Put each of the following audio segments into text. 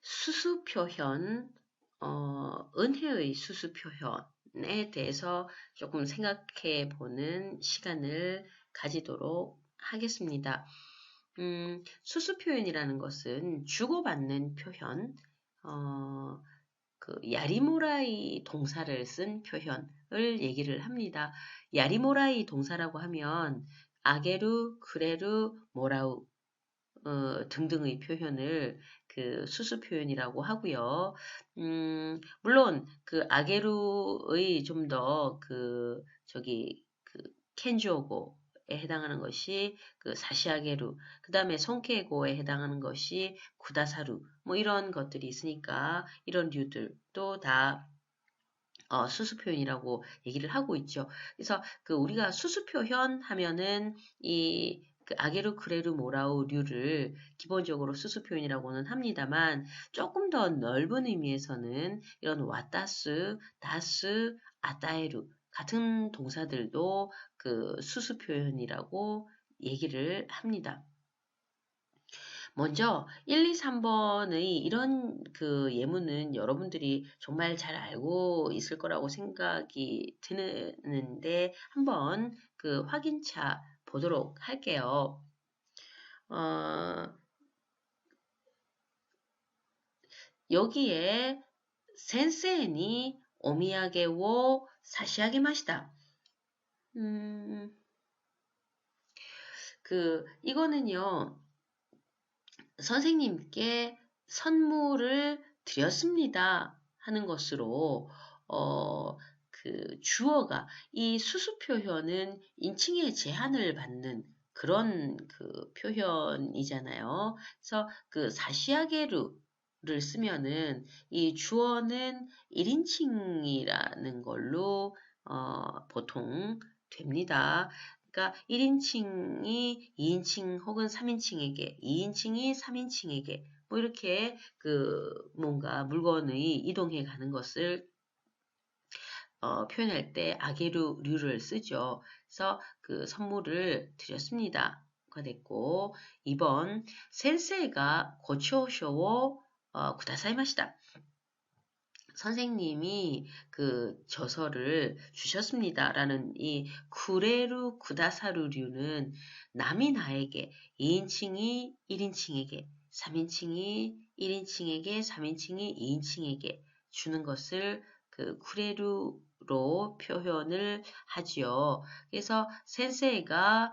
수수 표현, 은혜의 수수 표현에 대해서 조금 생각해 보는 시간을 가지도록 하겠습니다. 수수 표현이라는 것은 주고받는 표현, 어, 야리모라이 동사를 쓴 표현을 얘기를 합니다. 야리모라이 동사라고 하면 아게루, 그레루, 모라우 등등의 표현을 수수 표현이라고 하고요. 물론 아게루의 좀 더 켄주오고에 해당하는 것이 사시아게루, 그 다음에 손케고에 해당하는 것이 구다사루, 뭐 이런 것들이 있으니까 이런 류들도 다 수수 표현이라고 얘기를 하고 있죠. 그래서 우리가 수수 표현 하면은 아게루, 크레루, 모라우류를 기본적으로 수수 표현이라고는 합니다만 조금 더 넓은 의미에서는 이런 와타스, 다스, 아타에루 같은 동사들도 수수 표현이라고 얘기를 합니다. 먼저 1, 2, 3번의 이런 예문은 여러분들이 정말 잘 알고 있을 거라고 생각이 드는데 한번 확인차 보도록 할게요. 어, 여기에 센세니 오미야게오 사시아게마시다. 이거는요. 선생님께 선물을 드렸습니다 하는 것으로 주어가 이 수수 표현은 인칭의 제한을 받는 그런 표현이잖아요. 그래서 사시아게루를 쓰면은 이 주어는 1인칭이라는 걸로 보통 됩니다. 그러니까 1인칭이 2인칭 혹은 3인칭에게, 2인칭이 3인칭에게 뭐 이렇게 뭔가 물건의 이동해 가는 것을 표현할 때 아게루류를 쓰죠. 그래서 선물을 드렸습니다. 가 됐고 2번 센세이가 고초쇼오 구다사이마시다. 선생님이 저서를 주셨습니다라는 이 구레루 구다사루류는 남이 나에게 2인칭이 1인칭에게 3인칭이 1인칭에게 3인칭이 2인칭에게 주는 것을 구레루로 표현을 하지요. 그래서 센세이가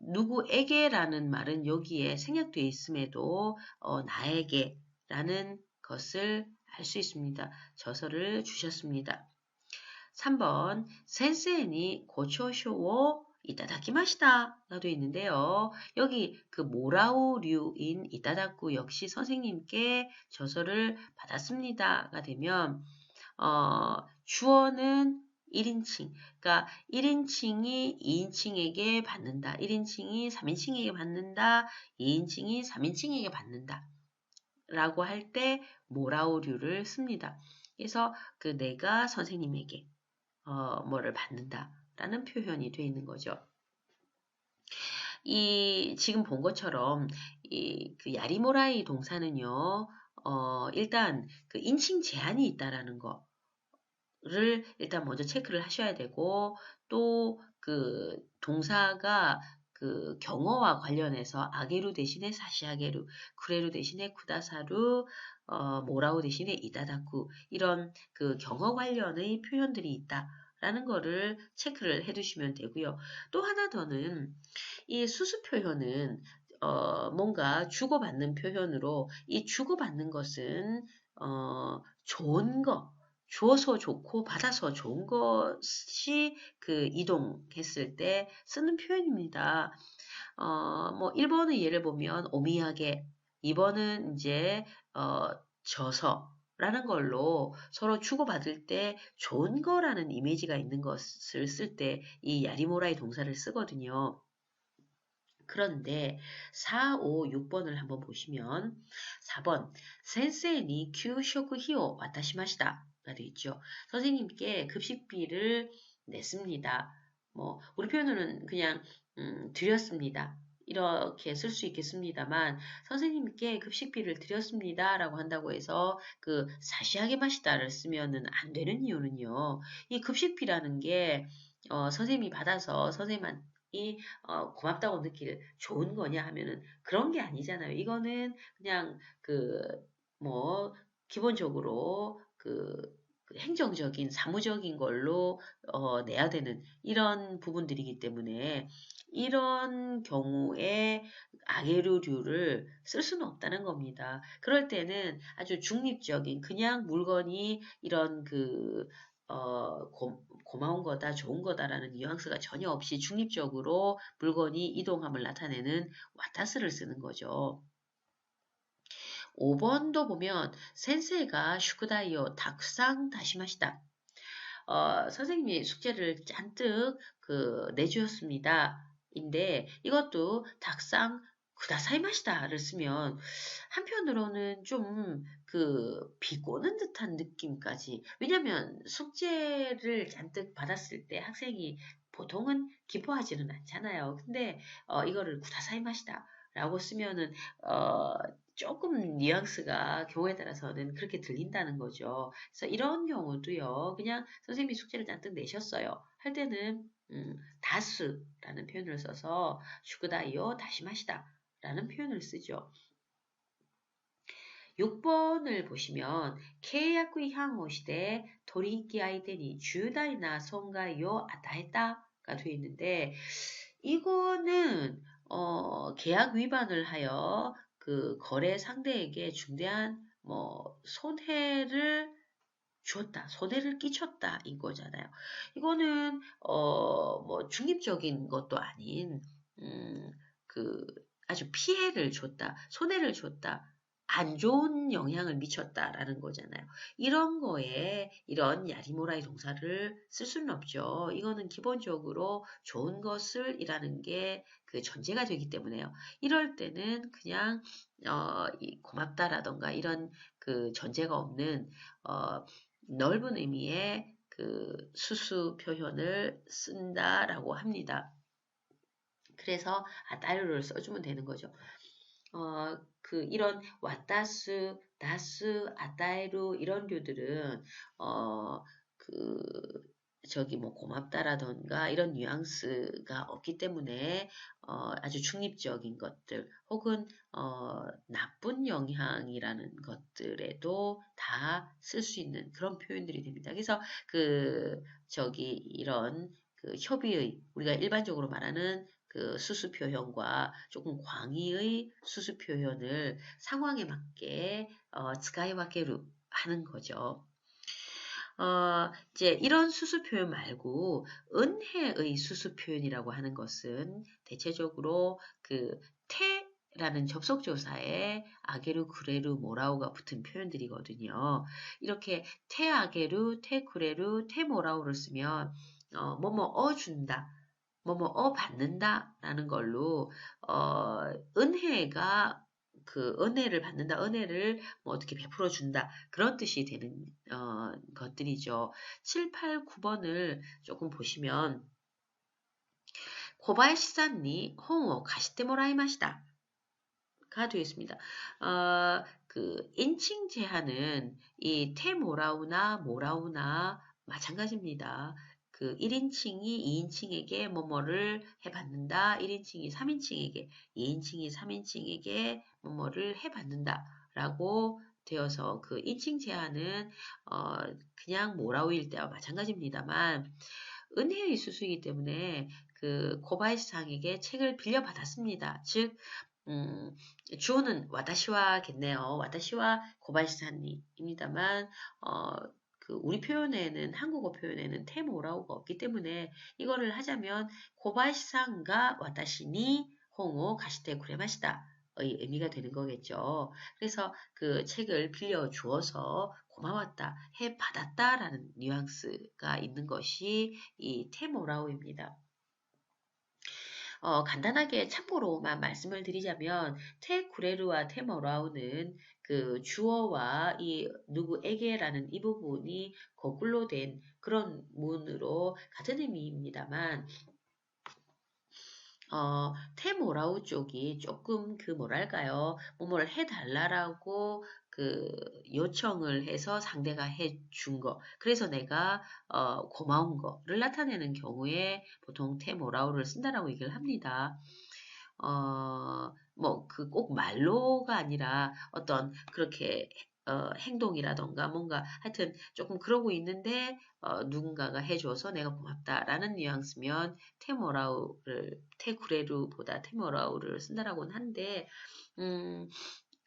누구에게라는 말은 여기에 생략되어 있음에도 나에게라는 것을 알 수 있습니다. 저서를 주셨습니다. 3번 센세니 고초쇼오 이따다키마시다 라도 있는데요. 여기 모라우류인 이따다쿠 역시 선생님께 저서를 받았습니다가 되면 주어는 1인칭, 그러니까 1인칭이 2인칭에게 받는다. 1인칭이 3인칭에게 받는다. 2인칭이 3인칭에게 받는다. 라고 할 때 모라우류를 씁니다. 그래서 내가 선생님에게 뭐를 받는다 라는 표현이 되어 있는 거죠. 지금 본 것처럼 야리모라이 동사는요, 일단 인칭 제한이 있다라는 거를 일단 먼저 체크를 하셔야 되고, 또 동사가 경어와 관련해서 아게루 대신에 사시아게루, 쿠레루 대신에 쿠다사루, 모라우 대신에 이다다쿠 이런 경어 관련의 표현들이 있다라는 거를 체크를 해두시면 되고요. 또 하나 더는 이 수수 표현은 뭔가 주고받는 표현으로 이 주고받는 것은 좋은 거, 주어서 좋고 받아서 좋은 것이 이동했을 때 쓰는 표현입니다. 뭐 1번의 예를 보면 오미야게, 2번은 이제 저서라는 걸로 서로 주고받을 때 좋은 거라는 이미지가 있는 것을 쓸 때 이 야리모라의 동사를 쓰거든요. 그런데 4, 5, 6번을 한번 보시면 4번 센세이니 큐쇼쿠히오 와타시마시다 가 되어 있죠. 선생님께 급식비를 냈습니다. 뭐 우리 표현으로는 그냥 드렸습니다. 이렇게 쓸 수 있겠습니다만 선생님께 급식비를 드렸습니다라고 한다고 해서 그 사시하게 마시다를 쓰면은 안 되는 이유는요. 이 급식비라는 게 선생님이 받아서 선생님이 고맙다고 느낄 좋은 거냐 하면은 그런 게 아니잖아요. 이거는 그냥 뭐 기본적으로 그 행정적인 사무적인 걸로 내야 되는 이런 부분들이기 때문에 이런 경우에 아게르류를 쓸 수는 없다는 겁니다. 그럴 때는 아주 중립적인 그냥 물건이 이런 고마운 거다, 좋은 거다라는 뉘앙스가 전혀 없이 중립적으로 물건이 이동함을 나타내는 와타스를 쓰는 거죠. 5번도 보면 센세이가 슈쿠다이오 탁상 다시마시다. 선생님이 숙제를 잔뜩 내주셨습니다. 인데 이것도 닭상 구다사이마시다를 쓰면 한편으로는 좀 비꼬는 듯한 느낌까지. 왜냐면 숙제를 잔뜩 받았을 때 학생이 보통은 기뻐하지는 않잖아요. 근데 이거를 구다사이마시다라고 쓰면은 어, 조금 뉘앙스가 경우에 따라서는 그렇게 들린다는 거죠. 그래서 이런 경우도요. 그냥 선생님이 숙제를 잔뜩 내셨어요. 할 때는 다스라는 표현을 써서 슈크다이오 다시마시다 라는 표현을 쓰죠. 6번을 보시면契約違 시대 도리인기 아이덴이 주다이나 손가요 아다했다가 되어 있는데 이거는 계약 위반을 하여 거래 상대에게 중대한 손해를 주었다, 손해를 끼쳤다 이거잖아요. 이거는 중립적인 것도 아닌 음, 그 아주 피해를 줬다, 손해를 줬다. 안 좋은 영향을 미쳤다라는 거잖아요. 이런 거에 이런 야리모라이 동사를 쓸 수는 없죠. 이거는 기본적으로 좋은 것을 이라는 게 그 전제가 되기 때문에요. 이럴 때는 그냥 고맙다라던가 이런 그 전제가 없는 넓은 의미의 수수 표현을 쓴다라고 합니다. 그래서 아따르를 써주면 되는 거죠. 이런 와타스, 다스, 아따에루 이런 류들은 고맙다라던가 이런 뉘앙스가 없기 때문에 아주 중립적인 것들 혹은 나쁜 영향이라는 것들에도 다 쓸 수 있는 그런 표현들이 됩니다. 그래서 이런 협의의 우리가 일반적으로 말하는 수수 표현과 조금 광의의 수수 표현을 상황에 맞게 스카이와케루 하는 거죠. 이제 이런 수수 표현 말고 은혜의 수수 표현이라고 하는 것은 대체적으로 테라는 접속조사에 아게루, 구레루, 모라우가 붙은 표현들이거든요. 이렇게 테아게루, 테구레루, 테모라우를 쓰면 뭐뭐 준다. 뭐뭐 받는다라는 걸로 은혜가 은혜를 받는다, 은혜를 뭐 어떻게 베풀어 준다 그런 뜻이 되는 것들이죠. 7, 8, 9번을 조금 보시면 고바야시さんに 本を 貸してもらいました 가 되어 있습니다. 인칭 제한은 이 테모라우나 모라우나 마찬가지입니다. 1인칭이 2인칭에게 뭐뭐를 해받는다. 1인칭이 3인칭에게, 2인칭이 3인칭에게 뭐뭐를 해받는다. 라고 되어서 인칭 제한은 그냥 모라우일 때와 마찬가지입니다만 은혜의 수수이기 때문에 고바이시상에게 책을 빌려받았습니다. 즉 주어는 와다시와겠네요. 와다시와 고바이시산입니다만 우리 표현에는 한국어 표현에는 테모라우가 없기 때문에 이거를 하자면 고바이시상가 와다시니 홍오 가시테 구레마시다의 의미가 되는 거겠죠. 그래서 책을 빌려 주어서 고마웠다, 해 받았다라는 뉘앙스가 있는 것이 이 테모라우입니다. 간단하게 참고로만 말씀을 드리자면 테구레르와 테머라우는 주어와 이 누구에게라는 이 부분이 거꾸로 된 그런 문으로 같은 의미입니다만 테모라우 쪽이 조금 그 뭐랄까요, 뭐뭘 해달라라고 그 요청을 해서 상대가 해준 거, 그래서 내가 고마운 거를 나타내는 경우에 보통 테모라우를 쓴다라고 얘기를 합니다. 뭐, 그 꼭 말로가 아니라 어떤 그렇게 행동이라던가 뭔가 하여튼 조금 그러고 있는데 누군가가 해줘서 내가 고맙다라는 뉘앙스면 테구레루보다 테모라우를 쓴다라고는 한데 음,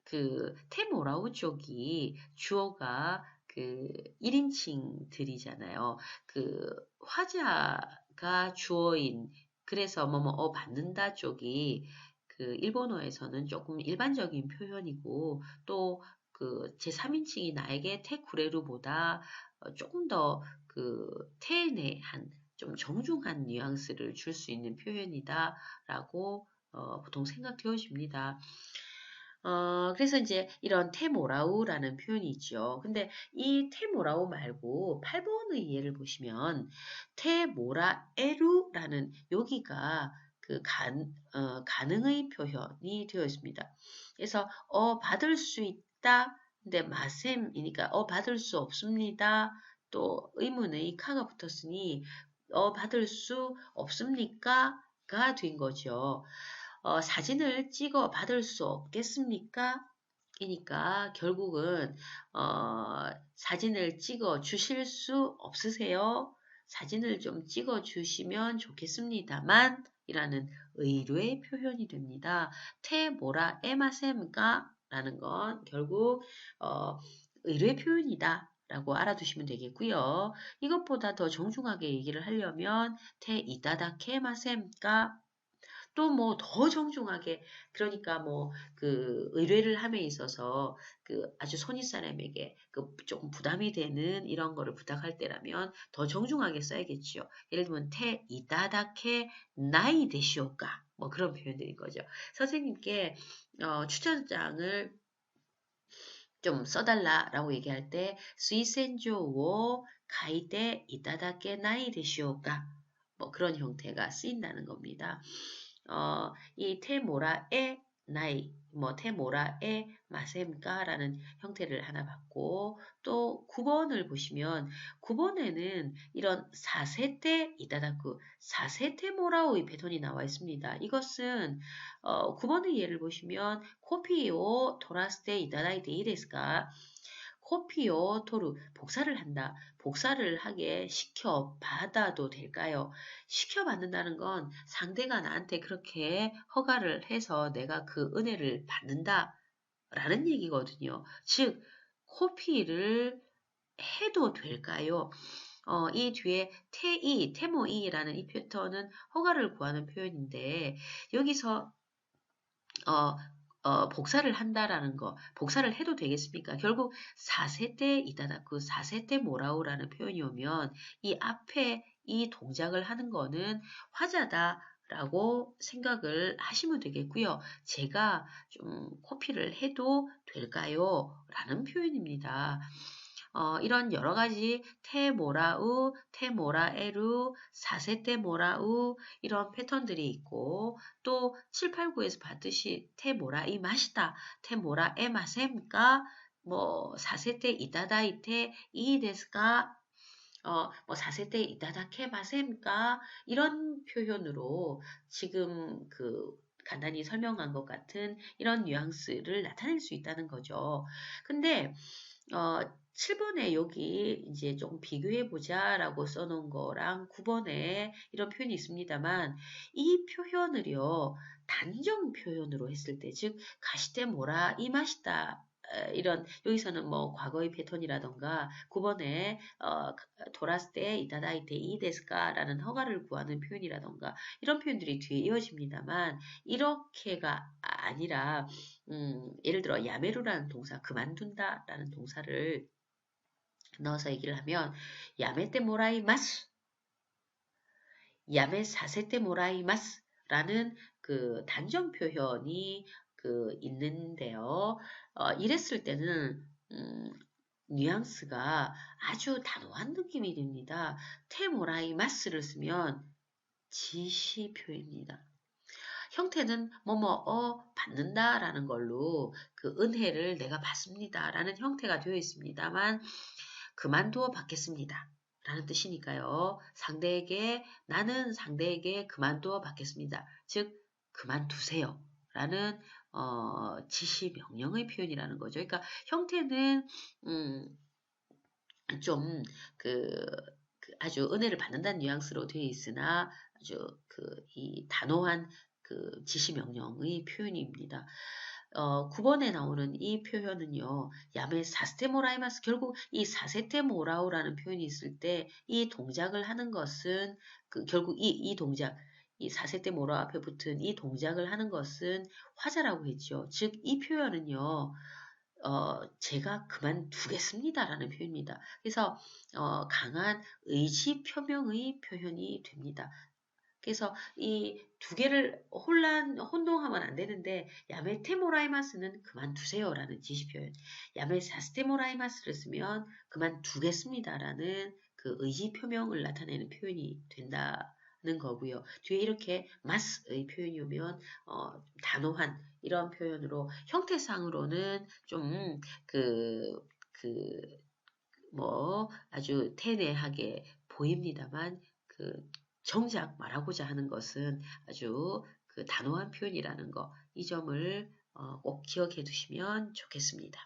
그 테모라우 쪽이 주어가 그 1인칭들이잖아요. 그 화자가 주어인 그래서 뭐뭐 받는다 쪽이 그 일본어에서는 조금 일반적인 표현이고 또 그 제3인칭이 나에게 테쿠레루보다 조금 더 그 테네한 좀 정중한 뉘앙스를 줄 수 있는 표현이다라고 보통 생각되어집니다. 그래서 이제 이런 테모라우라는 표현이 있죠. 근데 이 테모라우 말고 8번의 예를 보시면 테모라에루라는 여기가 그 가능의 표현이 되어 있습니다. 그래서 받을 수 있다. 근데 마셈이니까 받을 수 없습니다. 또 의문의 카가 붙었으니 받을 수 없습니까? 가 된 거죠. 사진을 찍어 받을 수 없겠습니까? 이니까 결국은 사진을 찍어 주실 수 없으세요? 사진을 좀 찍어 주시면 좋겠습니다만 이라는 의뢰의 표현이 됩니다. 테 뭐라 에마셈가 라는 건 결국 의뢰 표현이다. 라고 알아두시면 되겠고요. 이것보다 더 정중하게 얘기를 하려면 테 이따다케 마셈까 또 뭐 더 정중하게 그러니까 뭐 그 의뢰를 함에 있어서 그 아주 손윗 사람에게 그 조금 부담이 되는 이런 거를 부탁할 때라면 더 정중하게 써야겠죠. 예를 들면 테 이다다케 나이 되시오까 뭐 그런 표현들인 거죠. 선생님께 추천장을 좀 써달라라고 얘기할 때 스이센조오 가이데 이다다케 나이 되시오까 뭐 그런 형태가 쓰인다는 겁니다. 이 테모라의 나이, 뭐 테모라의 마셈가라는 형태를 하나 받고 또 9번을 보시면 9번에는 이런 4세테 이다다쿠, 4세테 모라오의 패턴이 나와 있습니다. 이것은 9번의 예를 보시면 코피오 토라스테 이다다이테 이데스가 코피오 토르 복사를 한다. 복사를 하게 시켜 받아도 될까요? 시켜 받는다는 건 상대가 나한테 그렇게 허가를 해서 내가 그 은혜를 받는다. 라는 얘기거든요. 즉, 코피를 해도 될까요? 이 뒤에 테모이라는 이 패턴은 허가를 구하는 표현인데, 여기서 어, 복사를 한다라는 거, 복사를 해도 되겠습니까? 결국 4세대 이다다 그 4세대 모라우라는 표현이 오면 이 앞에 이 동작을 하는 거는 화자다라고 생각을 하시면 되겠고요. 제가 좀 코피를 해도 될까요? 라는 표현입니다. 이런 여러 가지 테모라우, 테모라에루, 사세테모라우 이런 패턴들이 있고 또 7, 8, 9에서 봤듯이 테모라이 맛이다, 테모라에 마셈까, 뭐 사세테 이다다이테 이데스까 뭐 4세대 이다다케 마셈까 이런 표현으로 지금 그 간단히 설명한 것 같은 이런 뉘앙스를 나타낼 수 있다는 거죠. 근데 7번에 여기 이제 좀 비교해 보자라고 써놓은 거랑 9번에 이런 표현이 있습니다만 이 표현을요 단정 표현으로 했을 때 즉 가시때 뭐라 이 맛이다 이런 여기서는 뭐 과거의 패턴이라던가 9번에 돌았을 때 이타다이테 이데스까라는 허가를 구하는 표현이라던가 이런 표현들이 뒤에 이어집니다만 이렇게가 아니라 예를 들어 야메루라는 동사 그만둔다라는 동사를 넣어서 얘기를 하면 야메테 모라이마스 야메 사세테 모라이마스 라는 그 단정 표현이 그 있는데요. 이랬을 때는 뉘앙스가 아주 단호한 느낌이 듭니다. 테모라이마스를 쓰면 지시표입니다. 형태는 뭐뭐 받는다라는 걸로 그 은혜를 내가 받습니다라는 형태가 되어 있습니다만 그만두어 받겠습니다. 라는 뜻이니까요. 나는 상대에게 그만두어 받겠습니다. 즉, 그만두세요. 라는, 지시 명령의 표현이라는 거죠. 그러니까 형태는, 음, 좀, 그, 아주 은혜를 받는다는 뉘앙스로 되어 있으나 아주 이 단호한 지시 명령의 표현입니다. 9번에 나오는 이 표현은요, 야메 사스테모라이마스, 결국 이 사세테모라우라는 표현이 있을 때 이 동작을 하는 것은, 결국 이 동작, 이 사세테모라 앞에 붙은 이 동작을 하는 것은 화자라고 했죠. 즉, 이 표현은요, 제가 그만두겠습니다라는 표현입니다. 그래서, 강한 의지 표명의 표현이 됩니다. 그래서 이 두 개를 혼동하면 안 되는데, 야멜테모라이마스는 그만두세요라는 지시 표현, 야멜사스테모라이마스를 쓰면 그만두겠습니다라는 그 의지 표명을 나타내는 표현이 된다는 거고요. 뒤에 이렇게 마스의 표현이 오면 단호한 이런 표현으로 형태상으로는 좀 아주 태내하게 보입니다만 정작 말하고자 하는 것은 아주 단호한 표현이라는 거, 이 점을 꼭 기억해 두시면 좋겠습니다.